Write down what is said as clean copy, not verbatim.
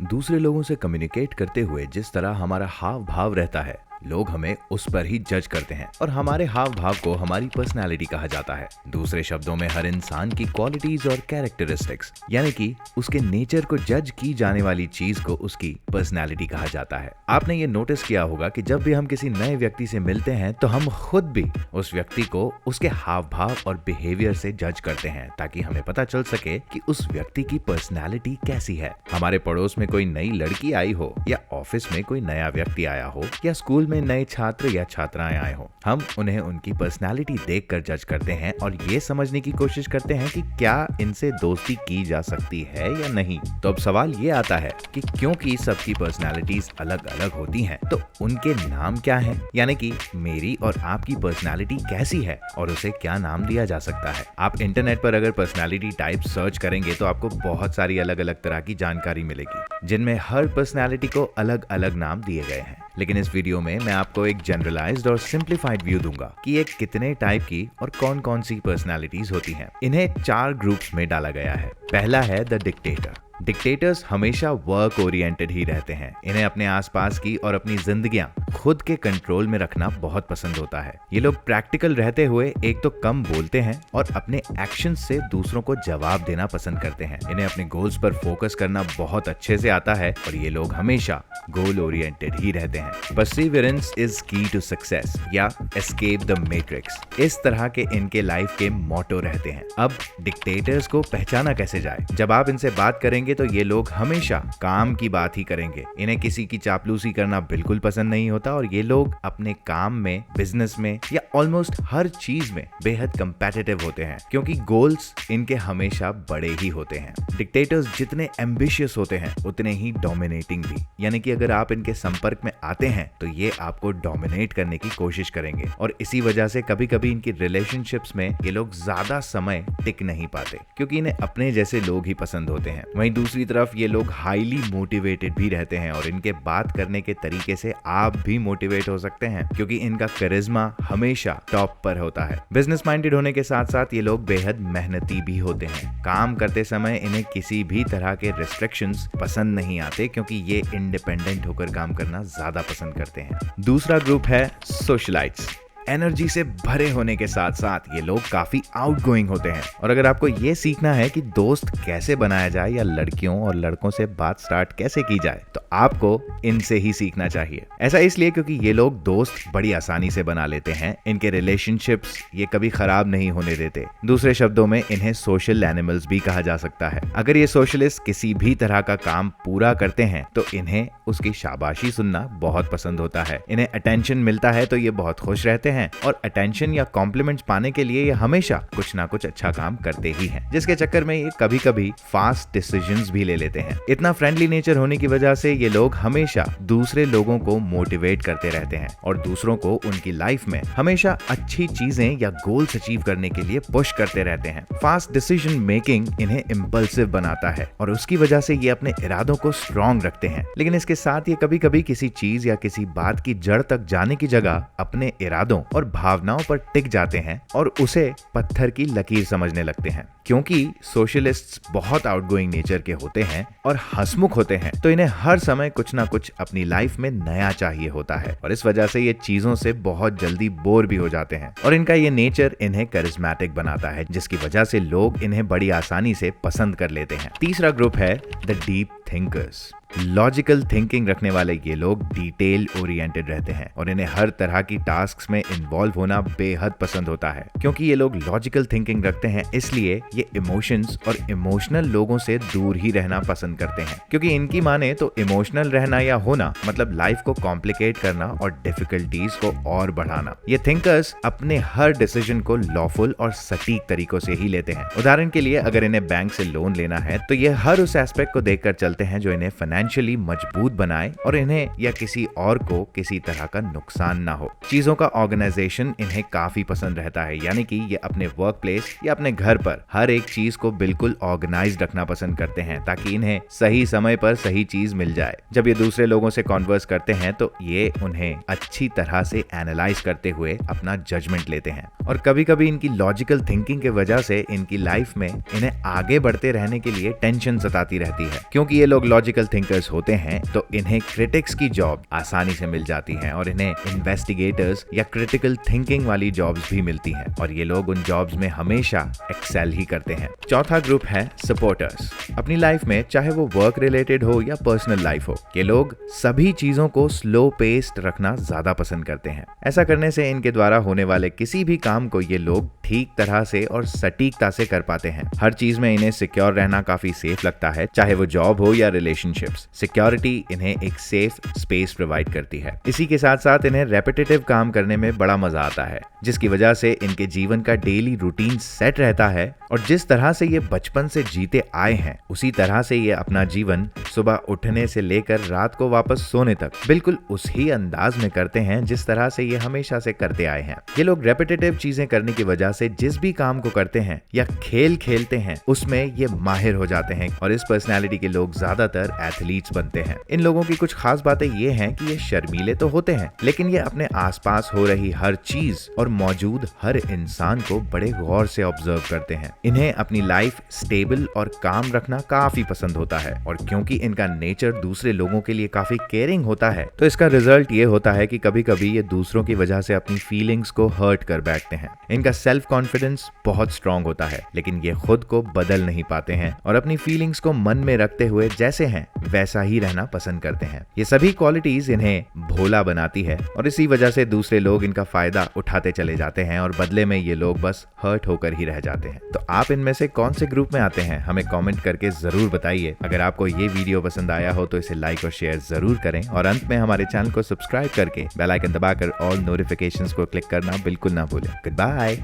दूसरे लोगों से कम्युनिकेट करते हुए जिस तरह हमारा हाव भाव रहता है, लोग हमें उस पर ही जज करते हैं और हमारे हाव भाव को हमारी पर्सनैलिटी कहा जाता है। दूसरे शब्दों में हर इंसान की क्वालिटीज और कैरेक्टरिस्टिक्स यानी कि उसके नेचर को जज की जाने वाली चीज को उसकी पर्सनैलिटी कहा जाता है। आपने ये नोटिस किया होगा कि जब भी हम किसी नए व्यक्ति से मिलते हैं तो हम खुद भी उस व्यक्ति को उसके हाव भाव और बिहेवियर से जज करते हैं ताकि हमें पता चल सके कि उस व्यक्ति की पर्सनैलिटी कैसी है। हमारे पड़ोस में कोई नई लड़की आई हो या ऑफिस में कोई नया व्यक्ति आया हो या स्कूल में नए छात्र या छात्राएं आए हो, हम उन्हें उनकी पर्सनालिटी देखकर जज करते हैं और ये समझने की कोशिश करते हैं कि क्या इनसे दोस्ती की जा सकती है या नहीं। तो अब सवाल ये आता है कि क्योंकि सबकी पर्सनालिटीज अलग अलग होती हैं, तो उनके नाम क्या हैं? यानी कि मेरी और आपकी पर्सनालिटी कैसी है और उसे क्या नाम दिया जा सकता है। आप इंटरनेट पर अगर पर्सनालिटी टाइप सर्च करेंगे तो आपको बहुत सारी अलग अलग तरह की जानकारी मिलेगी, जिनमें हर पर्सनालिटी को अलग अलग नाम दिए गए हैं। लेकिन इस वीडियो में मैं आपको एक जनरलाइज्ड और सिंप्लीफाइड व्यू दूंगा कि ये कितने टाइप की और कौन कौन सी पर्सनालिटीज होती हैं। इन्हें 4 ग्रुप्स में डाला गया है। पहला है द डिक्टेटर। डिक्टेटर्स हमेशा वर्क ओरिएंटेड ही रहते हैं। इन्हें अपने आसपास की और अपनी जिंदगियां खुद के कंट्रोल में रखना बहुत पसंद होता है। ये लोग प्रैक्टिकल रहते हुए एक तो कम बोलते हैं और अपने एक्शंस से दूसरों को जवाब देना पसंद करते हैं। इन्हें अपने गोल्स पर फोकस करना बहुत अच्छे से आता है और ये लोग हमेशा गोल ओरिएंटेड ही रहते हैं। परसिवियरेंस इज की टू सक्सेस या एस्केप द मैट्रिक्स, इस तरह के इनके लाइफ के मोटो रहते हैं। अब डिक्टेटर्स को पहचाना कैसे जाए? जब आप इनसे बात करेंगे तो ये लोग हमेशा काम की बात ही करेंगे। इन्हें किसी की चापलूसी करना बिल्कुल पसंद नहीं होता और ये लोग अपने काम में, बिजनेस में या ऑलमोस्ट हर चीज में बेहद कंपेटिटिव होते हैं क्योंकि गोल्स इनके हमेशा बड़े ही होते हैं। डिक्टेटर्स जितने एम्बिशियस होते हैं उतने ही डोमिनेटिंग भी, यानी कि अगर आप इनके संपर्क में आते हैं तो ये आपको डोमिनेट करने की कोशिश करेंगे और इसी वजह से कभी कभी इनकी रिलेशनशिप्स में ये लोग ज्यादा समय टिक नहीं पाते क्योंकि इन्हें अपने जैसे लोग ही पसंद होते हैं। वहीं दूसरी तरफ ये लोग हाईली मोटिवेटेड भी रहते हैं और इनके बात करने के तरीके से आप भी मोटिवेट हो सकते हैं क्योंकि इनका करिश्मा हमेशा टॉप पर होता है। बिजनेस माइंडेड होने के साथ साथ ये लोग बेहद मेहनती भी होते हैं। काम करते समय इन्हें किसी भी तरह के रिस्ट्रिक्शंस पसंद नहीं आते क्योंकि ये इंडिपेंडेंट होकर काम करना ज्यादा पसंद करते हैं। दूसरा ग्रुप है सोशलाइट्स। एनर्जी से भरे होने के साथ साथ ये लोग काफी आउटगोइंग होते हैं और अगर आपको ये सीखना है कि दोस्त कैसे बनाया जाए या लड़कियों और लड़कों से बात स्टार्ट कैसे की जाए तो आपको इनसे ही सीखना चाहिए। ऐसा इसलिए क्योंकि ये लोग दोस्त बड़ी आसानी से बना लेते हैं। इनके रिलेशनशिप्स ये कभी खराब नहीं होने देते। दूसरे शब्दों में इन्हें सोशल एनिमल्स भी कहा जा सकता है। अगर ये सोशलिस्ट किसी भी तरह का काम पूरा करते हैं तो इन्हें उसकी शाबाशी सुनना बहुत पसंद होता है। इन्हें अटेंशन मिलता है तो ये बहुत खुश रहते हैं और अटेंशन या कॉम्प्लीमेंट्स पाने के लिए ये हमेशा कुछ ना कुछ अच्छा काम करते ही हैं, जिसके चक्कर में ये कभी कभी फास्ट डिसीजंस भी ले लेते हैं। इतना फ्रेंडली नेचर होने की वजह से ये लोग हमेशा दूसरे लोगों को मोटिवेट करते रहते हैं और दूसरों को उनकी लाइफ में हमेशा अच्छी चीजें या गोल्स अचीव करने के लिए पुश करते रहते हैं। फास्ट डिसीजन मेकिंग इन्हें इम्पल्सिव बनाता है और उसकी वजह से ये अपने इरादों को स्ट्रॉन्ग रखते हैं, लेकिन इसके साथ ये कभी कभी किसी चीज या किसी बात की जड़ तक जाने की जगह अपने इरादों और भावनाओं पर टिक जाते हैं और उसे पत्थर की लकीर समझने लगते हैं। क्योंकि सोशलिस्ट्स बहुत आउटगोइंग नेचर के होते हैं और हंसमुख होते हैं तो इन्हें हर समय कुछ ना कुछ अपनी लाइफ में नया चाहिए होता है और इस वजह से ये चीजों से बहुत जल्दी बोर भी हो जाते हैं और इनका ये नेचर इन्हें करिश्मेटिक बनाता है, जिसकी वजह से लोग इन्हें बड़ी आसानी से पसंद कर लेते हैं। तीसरा ग्रुप है the deep thinkers. Logical thinking रखने वाले ये लोग डिटेल ओरिएंटेड रहते हैं और इन्हें हर तरह की टास्क्स में इन्वॉल्व होना बेहद पसंद होता है। क्योंकि ये लोग लॉजिकल थिंकिंग रखते हैं इसलिए ये इमोशंस और इमोशनल लोगों से दूर ही रहना पसंद करते हैं क्योंकि इनकी माने तो इमोशनल रहना या होना मतलब लाइफ को कॉम्प्लिकेट करना और डिफिकल्टीज को और बढ़ाना। ये थिंकर्स अपने हर डिसीजन को लॉफुल और सटीक तरीकों से ही लेते हैं। उदाहरण के लिए अगर इन्हें बैंक से लोन लेना है तो ये हर उस एस्पेक्ट को देखकर चलते हैं जो इन्हें फाइनेंशियली मजबूत बनाए और इन्हें या किसी और को किसी तरह का नुकसान ना हो। चीजों का ऑर्गेनाइजेशन इन्हें काफी पसंद रहता है, यानी कि ये अपने वर्क प्लेस या अपने घर पर हर एक चीज को बिल्कुल ऑर्गेनाइज्ड रखना पसंद करते हैं ताकि इन्हें सही समय पर सही चीज मिल जाए। जब ये दूसरे लोगों से कॉन्वर्स करते हैं तो ये उन्हें अच्छी तरह से एनालाइज करते हुए अपना जजमेंट लेते हैं और कभी कभी इनकी लॉजिकल थिंकिंग की वजह से इनकी लाइफ में इन्हें आगे बढ़ते रहने के लिए टेंशन सताती रहती है क्योंकि ये ये लोग लॉजिकल थिंकर्स होते हैं तो इन्हें क्रिटिक्स की जॉब आसानी से मिल जाती है और इन्हें इन्वेस्टिगेटर्स या क्रिटिकल थिंकिंग वाली जॉब्स भी मिलती हैं और ये लोग उन जॉब्स में हमेशा एक्सेल ही करते हैं। चौथा ग्रुप है सपोर्टर्स। अपनी लाइफ में चाहे वो वर्क रिलेटेड हो या पर्सनल लाइफ हो, ये लोग सभी चीजों को स्लो पेस्ड रखना ज्यादा पसंद करते हैं। ऐसा करने से इनके द्वारा होने वाले किसी भी काम को ये लोग ठीक तरह से और सटीकता से कर पाते हैं। हर चीज में इन्हें सिक्योर रहना काफी सेफ लगता है, चाहे वो जॉब हो या रिलेशनशिप्स। सिक्योरिटी इन्हें एक सेफ स्पेस प्रोवाइड करती है। इसी के साथ साथ इन्हें रेपिटेटिव काम करने में बड़ा मजा आता है, जिसकी वजह से इनके जीवन का डेली रूटीन सेट रहता है और जिस तरह से ये बचपन से जीते आए हैं उसी तरह से ये अपना जीवन सुबह उठने से लेकर रात को वापस सोने तक बिल्कुल उसी अंदाज में करते हैं जिस तरह से ये हमेशा से करते आए हैं। ये लोग रेपिटेटिव चीजें करने की वजह से जिस भी काम को करते हैं या खेल खेलते हैं उसमें ये माहिर हो जाते हैं और इस पर्सनैलिटी के लोग ज्यादातर एथलीट्स बनते हैं। इन लोगों की कुछ खास बातें ये हैं कि ये शर्मीले तो होते हैं लेकिन ये अपने आसपास हो रही हर चीज और मौजूद हर इंसान को बड़े गौर से ऑब्जर्व करते हैं। इन्हें अपनी लाइफ स्टेबल और काम रखना काफी पसंद होता है और क्योंकि इनका नेचर दूसरे लोगों के लिए काफी केयरिंग होता है तो इसका रिजल्ट ये होता है कि कभी कभी ये दूसरों की वजह से अपनी फीलिंग्स को हर्ट कर बैठते हैं। इनका सेल्फ कॉन्फिडेंस बहुत स्ट्रांग होता है लेकिन ये खुद को बदल नहीं पाते हैं और अपनी फीलिंग्स को मन में रखते हुए जैसे हैं वैसा ही रहना पसंद करते हैं। ये सभी क्वालिटीज इन्हें भोला बनाती है और इसी वजह से दूसरे लोग इनका फायदा उठाते चले जाते हैं और बदले में ये लोग बस हर्ट होकर ही रह जाते हैं। तो आप इनमें से कौन से ग्रुप में आते हैं हमें कमेंट करके जरूर बताइए। अगर आपको ये वीडियो पसंद आया हो तो इसे लाइक और शेयर जरूर करें और अंत में हमारे चैनल को सब्सक्राइब करके बेल आइकन दबाकर ऑल नोटिफिकेशंस को क्लिक करना बिल्कुल ना भूलें। Good bye.